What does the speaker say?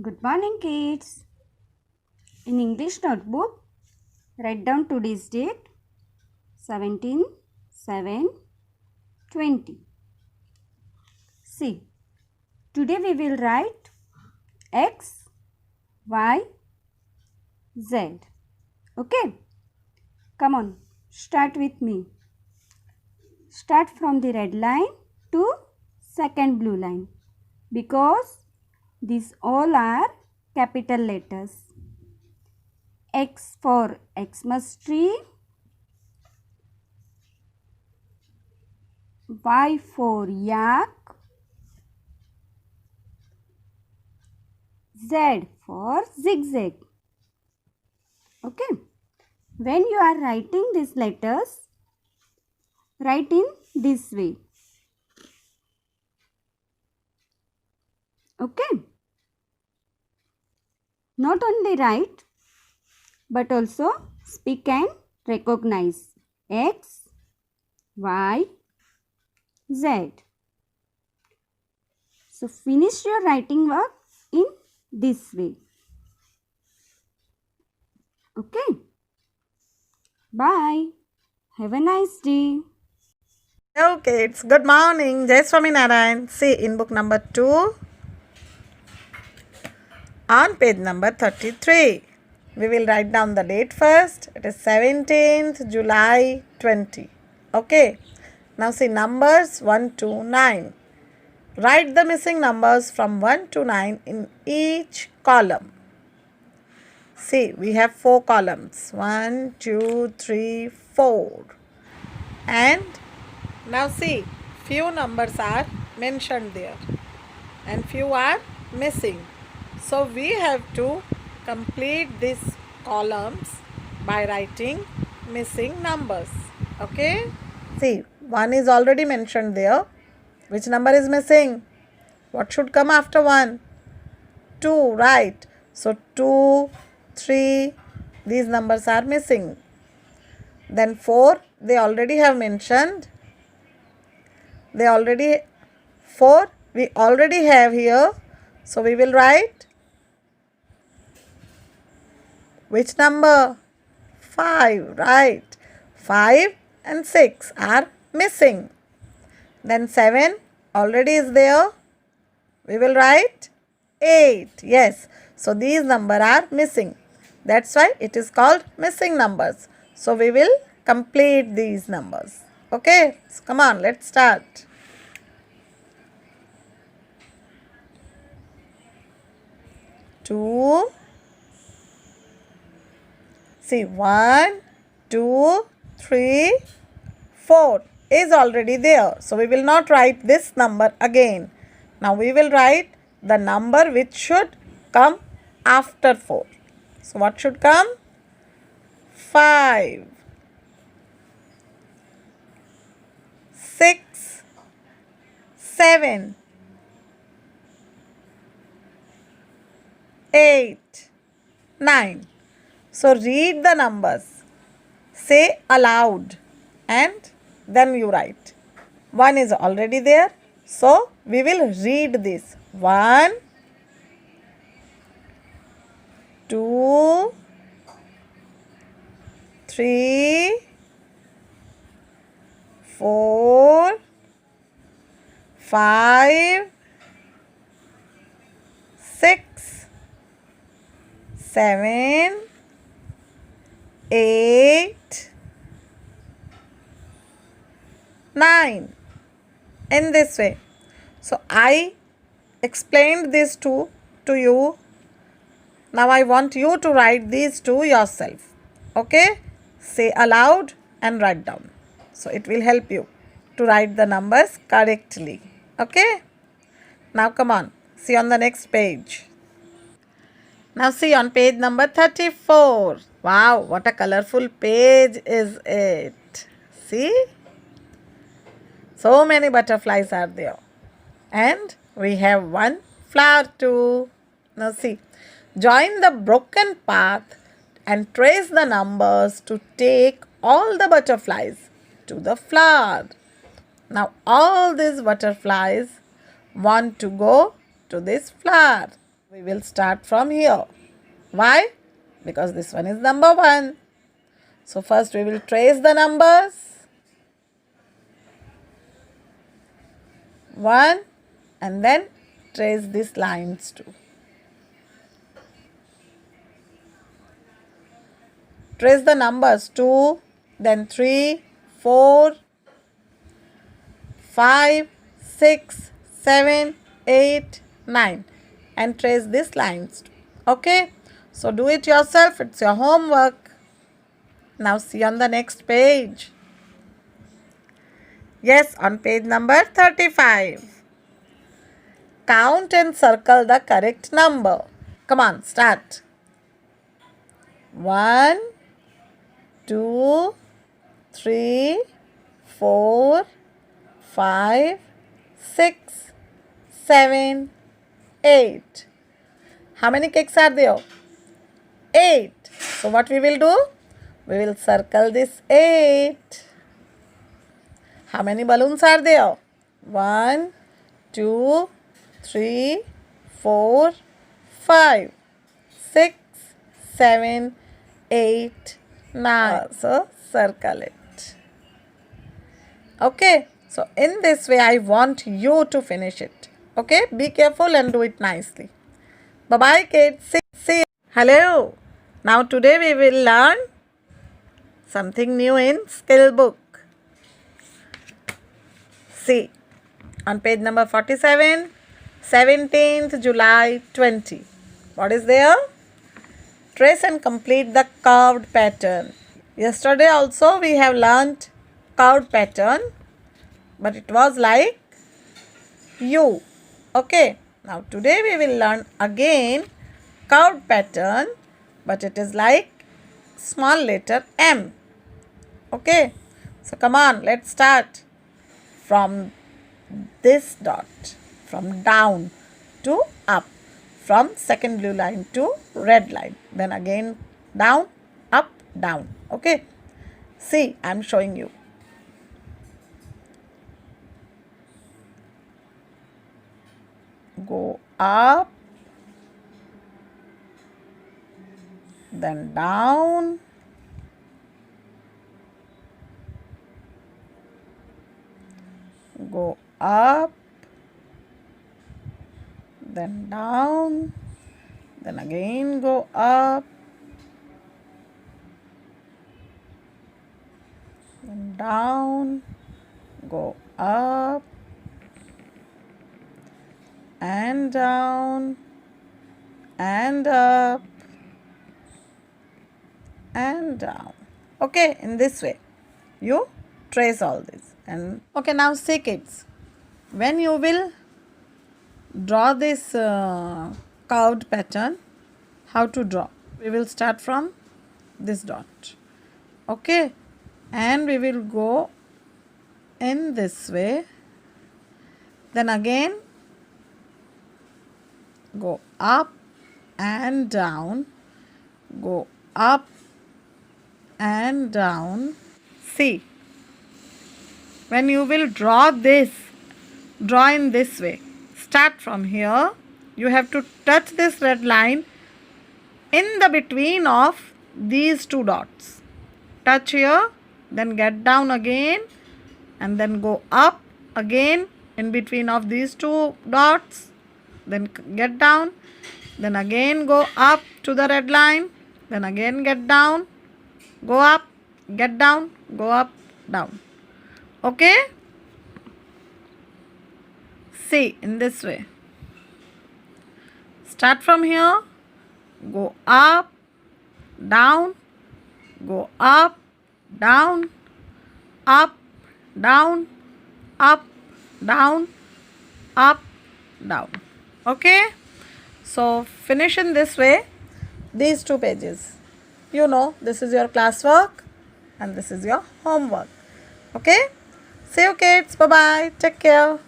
Good morning, kids. In English notebook, write down today's date 17/7/20. See, today we will write X, Y, Z. Okay? Come on, start with me. Start from the red line to second blue line because these all are capital letters. X for Xmas tree, Y for yak, Z for zigzag. Okay. When you are writing these letters, write in this way. Okay. Not only write, but also speak and recognize X, Y, Z. So finish your writing work in this way. Okay. Bye. Have a nice day. Hello kids, good morning. Jai Swaminarayan. See in book number 2 on page number 33. We will write down the date first. It is 17th July 20. Okay. Now see numbers 1 to 9. Write the missing numbers from 1 to 9 in each column. See, we have 4 columns. 1, 2, 3, 4. And now see, few numbers are mentioned there and few are missing. So we have to complete these columns by writing missing numbers. Okay? See, 1 is already mentioned there. Which number is missing? What should come after 1? 2, right. So 2, 3, these numbers are missing. Then 4, they already have mentioned. We already have here. So we will write which number? 5, right. 5 and 6 are missing. Then 7 already is there. We will write 8. Yes. So these numbers are missing. That's why it is called missing numbers. So we will complete these numbers. Okay. So come on, let's start. Two. See, 1, 2, 3, 4 is already there. So we will not write this number again. Now we will write the number which should come after 4. So what should come? 5, 6, 7, 8, 9. So read the numbers. Say aloud and then you write. 1 is already there. So we will read this. 1, 2, 3, 4, 5, 6, 7, 8, 9. In this way. So I explained this to you. Now I want you to write these two yourself. Okay? Say aloud and write down. So it will help you to write the numbers correctly. Okay? Now come on. See on the next page. Now see on page number 34. Wow, what a colorful page is it. See? So many butterflies are there. And we have one flower too. Now see. Join the broken path and trace the numbers to take all the butterflies to the flower. Now all these butterflies want to go to this flower. We will start from here. Why? Because this one is number 1. So first we will trace the numbers. 1 and then trace these lines too. Trace the numbers 2, then 3, 4, 5, 6, 7, 8, 9 and trace these lines too. Okay? So do it yourself. It's your homework. Now see on the next page. Yes, on page number 35. Count and circle the correct number. Come on, start. 1, 2, 3, 4, 5, 6, 7, 8. How many cakes are there? 8. So what we will do? We will circle this 8. How many balloons are there? 1, 2, 3, 4, 5, 6, 7, 8, 9. So circle it. Okay. So in this way I want you to finish it. Okay. Be careful and do it nicely. Bye-bye kids. See you. Hello. Now today we will learn something new in skill book. See, on page number 47, 17th July 20. What is there? Trace and complete the curved pattern. Yesterday also we have learnt curved pattern, but it was like U. Okay. Now today we will learn again curved pattern, but it is like small letter M. Okay. So come on, let's start. From this dot, from down to up, from second blue line to red line, then again down, up, down. Okay. See, I am showing you. Go up, then down, go up, then down, then again go up, then down, go up, and down, and up, and down. Okay, in this way you trace all this. And okay, now see kids, when you will draw this curved pattern, how to draw? We will start from this dot. Okay, and we will go in this way, then again go up and down, go up and down. See, when you will draw this, draw in this way. Start from here. You have to touch this red line in the between of these two dots. Touch here, then get down again, and then go up again in between of these two dots, then get down, then again go up to the red line, then again get down, go up, get down, go up, down. Okay? See, in this way. Start from here, go up, down, go up, down, up, down, up, down, up, down. Okay? So, finish in this way these 2 pages. You know, this is your classwork and this is your homework. Okay? See you kids. Bye-bye. Take care.